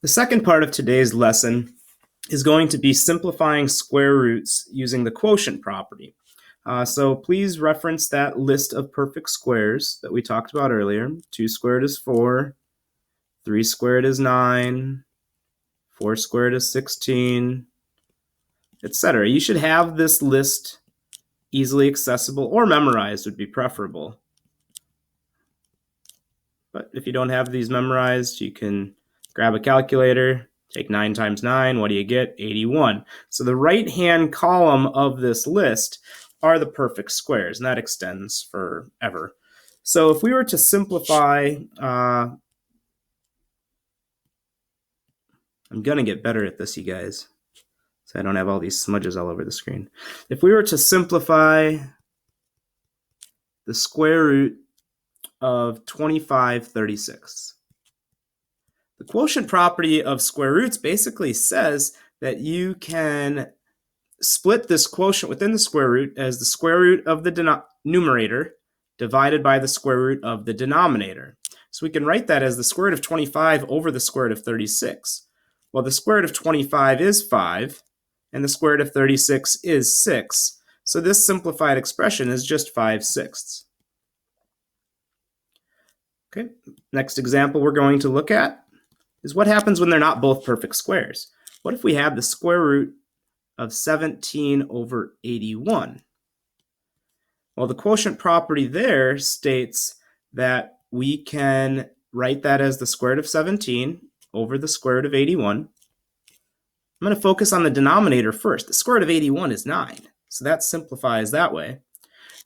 The second part of today's lesson is going to be simplifying square roots using the quotient property. So please reference that list of perfect squares that we talked about earlier. 2 squared is 4, 3 squared is 9, 4 squared is 16, etc. You should have this list easily accessible, or memorized would be preferable. But if you don't have these memorized, you can grab a calculator, take 9 times 9. What do you get? 81. So the right-hand column of this list are the perfect squares, and that extends forever. So if we were to simplify, I'm going to get better at this, you guys, so I don't have all these smudges all over the screen. If we were to simplify the square root of 25/36. The quotient property of square roots basically says that you can split this quotient within the square root as the square root of the numerator divided by the square root of the denominator. So we can write that as the square root of 25 over the square root of 36. Well, the square root of 25 is 5, and the square root of 36 is 6. So this simplified expression is just 5/6. Okay, next example we're going to look at is what happens when they're not both perfect squares. What if we have the square root of 17 over 81? Well, the quotient property there states that we can write that as the square root of 17 over the square root of 81. I'm going to focus on the denominator first. The square root of 81 is 9, so that simplifies that way.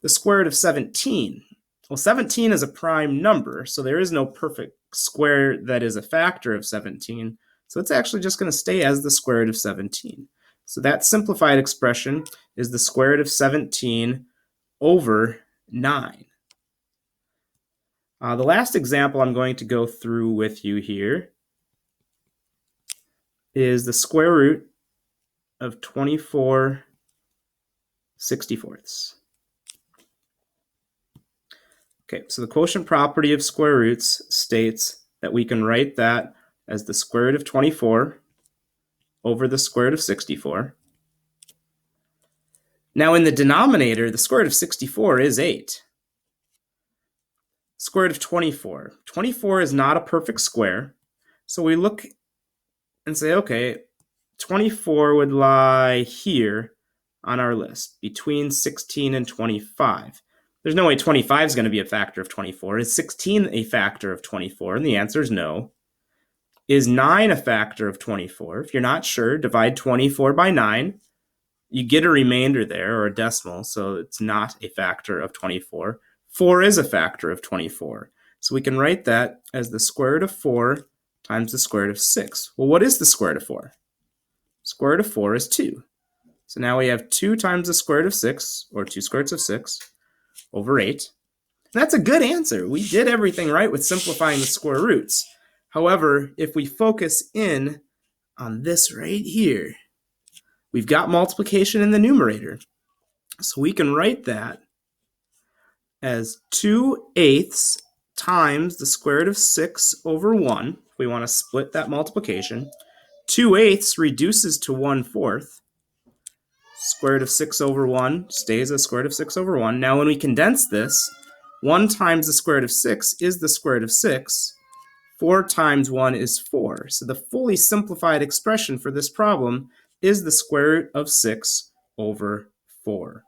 The square root of 17. Well, 17 is a prime number, so there is no perfect square that is a factor of 17. So it's actually just going to stay as the square root of 17. So that simplified expression is the square root of 17 over 9. The last example I'm going to go through with you here is the square root of 24/64. Okay, so the quotient property of square roots states that we can write that as the square root of 24 over the square root of 64. Now in the denominator, the square root of 64 is 8. Square root of 24. 24 is not a perfect square, so we look and say, okay, 24 would lie here on our list, between 16 and 25. There's no way 25 is going to be a factor of 24. Is 16 a factor of 24? And the answer is no. Is 9 a factor of 24? If you're not sure, divide 24 by 9. You get a remainder there, or a decimal, so it's not a factor of 24. 4 is a factor of 24. So we can write that as the square root of 4 times the square root of 6. Well, what is the square root of 4? Square root of 4 is 2. So now we have 2 times the square root of 6, or 2 square roots of 6, over 8. And that's a good answer. We did everything right with simplifying the square roots. However, if we focus in on this right here, we've got multiplication in the numerator. So we can write that as 2/8 times the square root of 6 over 1. If we want to split that multiplication. 2/8 reduces to 1/4. Square root of 6 over 1 stays as square root of 6 over 1. Now when we condense this, 1 times the square root of 6 is the square root of 6. 4 times 1 is 4. So the fully simplified expression for this problem is the square root of 6 over 4.